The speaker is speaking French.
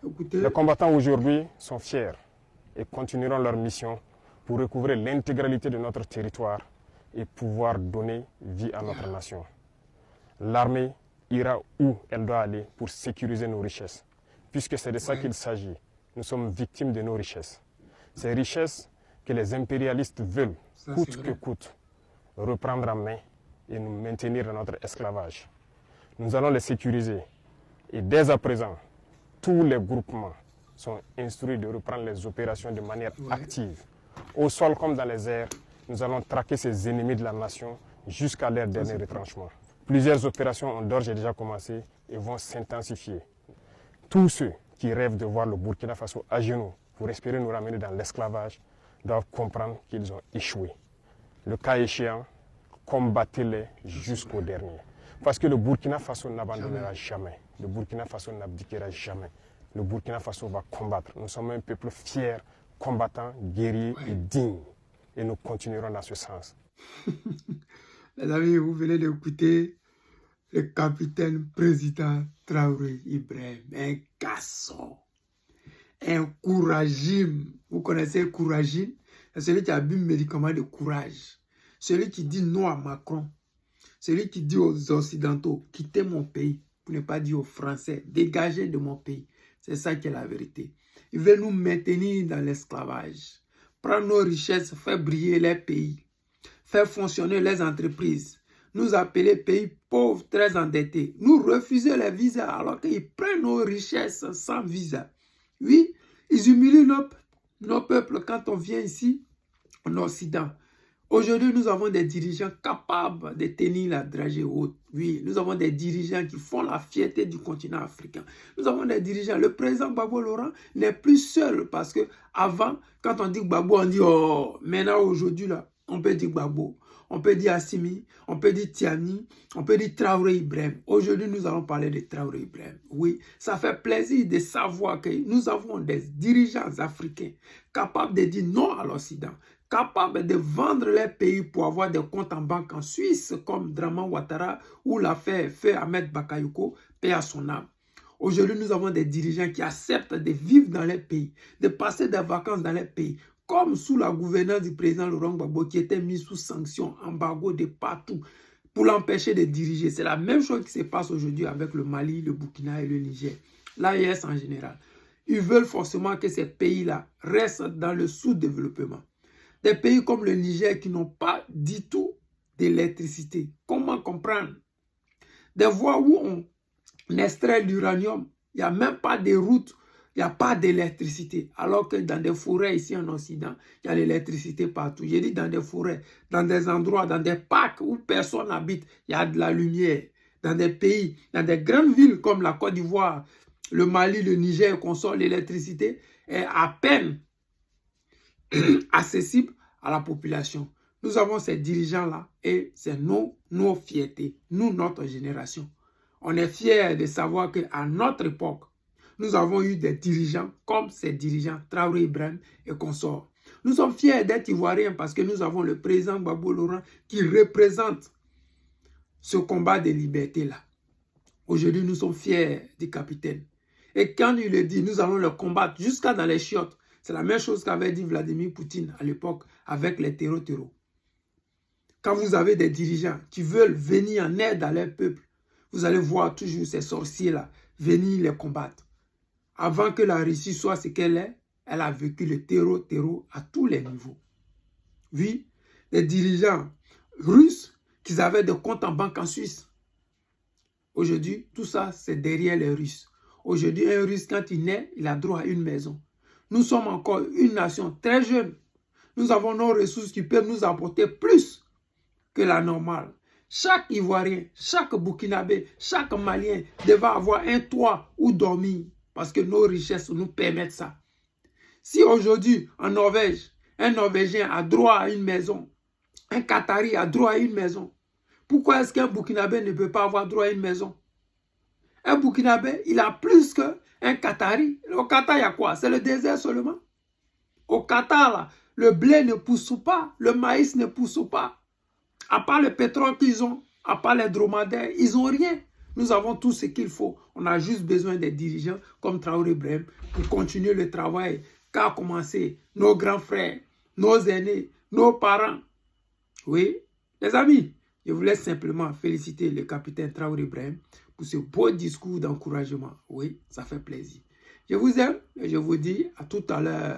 Écoutez, Les combattants aujourd'hui sont fiers et continueront leur mission pour recouvrer l'intégralité de notre territoire et pouvoir donner vie à notre nation. L'armée ira où elle doit aller pour sécuriser nos richesses, puisque c'est de ça qu'il s'agit. Nous sommes victimes de nos richesses. Ces richesses que les impérialistes veulent, ça, coûte que coûte, reprendre en main et nous maintenir dans notre esclavage. Nous allons les sécuriser. Et dès à présent, tous les groupements sont instruits de reprendre les opérations de manière active. Au sol comme dans les airs, nous allons traquer ces ennemis de la nation jusqu'à leur dernier retranchement. Plusieurs opérations ont d'ores et déjà commencé et vont s'intensifier. Tous ceux qui rêvent de voir le Burkina Faso à genoux pour espérer nous ramener dans l'esclavage doivent comprendre qu'ils ont échoué. Le cas échéant, combattez-les jusqu'au dernier. Parce que le Burkina Faso n'abandonnera jamais. Le Burkina Faso n'abdiquera jamais. Le Burkina Faso va combattre. Nous sommes un peuple fier, combattant, guerrier et digne. Et nous continuerons dans ce sens. Les amis, vous venez d'écouter le capitaine président Traoré Ibrahim, un garçon, un couragime. Vous connaissez le couragime? C'est celui qui a bu un médicament de courage. Celui qui dit non à Macron. Celui qui dit aux Occidentaux, quittez mon pays, pour ne pas dire aux Français, dégagez de mon pays. C'est ça qui est la vérité. Ils veulent nous maintenir dans l'esclavage. Prendre nos richesses, faire briller les pays, faire fonctionner les entreprises, nous appeler pays pauvres, très endettés, nous refuser les visas alors qu'ils prennent nos richesses sans visa. Oui, ils humilient nos peuples quand on vient ici en Occident. Aujourd'hui, nous avons des dirigeants capables de tenir la dragée haute. Oui, nous avons des dirigeants qui font la fierté du continent africain. Nous avons des dirigeants. Le président Gbagbo Laurent n'est plus seul parce que avant, quand on dit Gbagbo, on dit oh. Maintenant, aujourd'hui, là, on peut dire Gbagbo, on peut dire Assimi, on peut dire Tiani, on peut dire Traoré Ibrahim. Aujourd'hui, nous allons parler de Traoré Ibrahim. Oui, ça fait plaisir de savoir que nous avons des dirigeants africains capables de dire non à l'Occident, capables de vendre les pays pour avoir des comptes en banque en Suisse, comme Draman Ouattara ou l'a fait Ahmed Bakayoko, paix à son âme. Aujourd'hui, nous avons des dirigeants qui acceptent de vivre dans les pays, de passer des vacances dans les pays, comme sous la gouvernance du président Laurent Gbagbo qui était mis sous sanction, embargo de partout pour l'empêcher de diriger. C'est la même chose qui se passe aujourd'hui avec le Mali, le Burkina et le Niger, l'AES en général. Ils veulent forcément que ces pays-là restent dans le sous-développement. Des pays comme le Niger qui n'ont pas du tout d'électricité. Comment comprendre? Des voies où on extrait l'uranium, il n'y a même pas de routes, il n'y a pas d'électricité. Alors que dans des forêts ici en Occident, il y a l'électricité partout. J'ai dit dans des forêts, dans des endroits, dans des parcs où personne n'habite, il y a de la lumière. Dans des pays, dans des grandes villes comme la Côte d'Ivoire, le Mali, le Niger, consomment l'électricité est à peine accessible à la population. Nous avons ces dirigeants-là et c'est nos fiertés, nous, notre génération. On est fiers de savoir qu'à notre époque, nous avons eu des dirigeants comme ces dirigeants, Traoré Ibrahim et consorts. Nous sommes fiers d'être Ivoiriens parce que nous avons le président Gbagbo Laurent qui représente ce combat de liberté-là. Aujourd'hui, nous sommes fiers du capitaine. Et quand il le dit, nous allons le combattre jusqu'à dans les chiottes. C'est la même chose qu'avait dit Vladimir Poutine à l'époque avec les terreaux. Quand vous avez des dirigeants qui veulent venir en aide à leur peuple, vous allez voir toujours ces sorciers-là venir les combattre. Avant que la Russie soit ce qu'elle est, elle a vécu le terreau à tous les niveaux. Oui, les dirigeants russes qui avaient des comptes en banque en Suisse. Aujourd'hui, tout ça, c'est derrière les Russes. Aujourd'hui, un Russe, quand il naît, il a droit à une maison. Nous sommes encore une nation très jeune. Nous avons nos ressources qui peuvent nous apporter plus que la normale. Chaque Ivoirien, chaque Burkinabé, chaque Malien devra avoir un toit où dormir parce que nos richesses nous permettent ça. Si aujourd'hui, en Norvège, un Norvégien a droit à une maison, un Qatari a droit à une maison, pourquoi est-ce qu'un Burkinabé ne peut pas avoir droit à une maison? Un Burkinabé, il a plus qu'un Qatari. Au Qatar, il y a quoi? C'est le désert seulement. Au Qatar, là, le blé ne pousse pas, le maïs ne pousse pas. À part le pétrole qu'ils ont, à part les dromadaires, ils n'ont rien. Nous avons tout ce qu'il faut. On a juste besoin des dirigeants comme Traoré Ibrahim pour continuer le travail qu'a commencé nos grands frères, nos aînés, nos parents. Oui, les amis, je voulais simplement féliciter le capitaine Traoré Ibrahim pour ce beau discours d'encouragement. Oui, ça fait plaisir. Je vous aime et je vous dis à tout à l'heure.